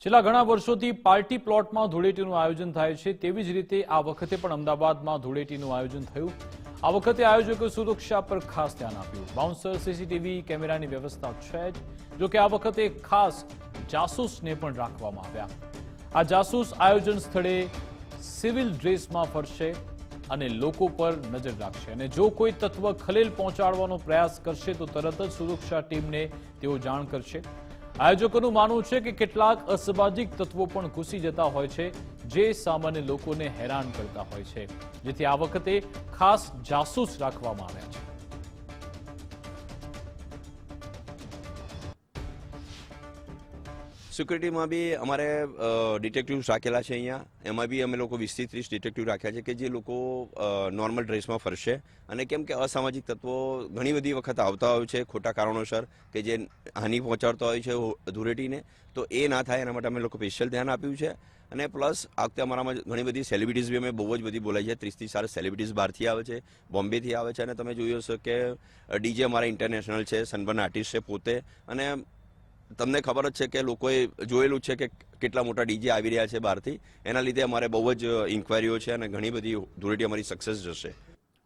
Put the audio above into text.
છેલ્લા ઘણા વર્ષોથી પાર્ટી પ્લોટમાં ધૂળેટીનું આયોજન થાય છે તેવી જ રીતે આ વખતે પણ અમદાવાદમાં ધૂળેટીનું આયોજન થયું। આ વખતે આયોજકોએ સુરક્ષા પર ખાસ ધ્યાન આપ્યું। બાઉન્સર સીસીટીવી કેમેરાની વ્યવસ્થા છે જ, જો કે આ વખતે ખાસ જાસૂસને પણ રાખવામાં આવ્યા। આ જાસૂસ આયોજન સ્થળે સિવિલ ડ્રેસમાં ફરશે અને લોકો પર નજર રાખશે અને જો કોઈ તત્વ ખલેલ પહોંચાડવાનો પ્રયાસ કરશે તો તરત જ સુરક્ષા ટીમને તેઓ જાણ કરશે। આયોજકોનું માનવું છે કે કેટલાક અસામાજિક તત્વો પણ ઘૂસી જતા હોય છે જે સામાન્ય લોકોને હેરાન કરતા હોય છે, જેથી આ વખતે ખાસ જાસૂસ રાખવામાં આવ્યા છે। સિક્યુરિટીમાં બી અમારે ડિટેક્ટિવ્સ રાખેલા છે। અહીંયા એમાં બી અમે લોકો 20 થી 30 ડિટેક્ટિવ રાખ્યા છે કે જે લોકો નોર્મલ ડ્રેસમાં ફરશે અને કેમ કે અસામાજિક તત્વો ઘણી બધી વખત આવતા હોય છે ખોટા કારણોસર કે જે હાનિ પહોંચાડતા હોય છે ધૂળેટીને, તો એ ના થાય એના માટે અમે લોકો સ્પેશિયલ ધ્યાન આપ્યું છે। અને પ્લસ આ વખતે અમારામાં ઘણી બધી સેલિબ્રિટીઝ બી અમે બહુ જ બધી બોલાઈ છે। 30 થી 40 સેલિબ્રિટીઝ બહારથી આવે છે, બોમ્બેથી આવે છે અને તમે જોયું હશે કે ડીજે અમારા ઇન્ટરનેશનલ છે, સનબર્ન આર્ટિસ્ટ છે પોતે। અને તમને ખબર જ છે કે લોકોએ જોયેલું છે કે કેટલા મોટા ડીજે આવી રહ્યા છે બહારથી, એના લીધે અમારે બહુ જ ઇન્ક્વાયરીઓ છે અને ઘણી બધી ધૂળેટી અમારી સક્સેસ જશે।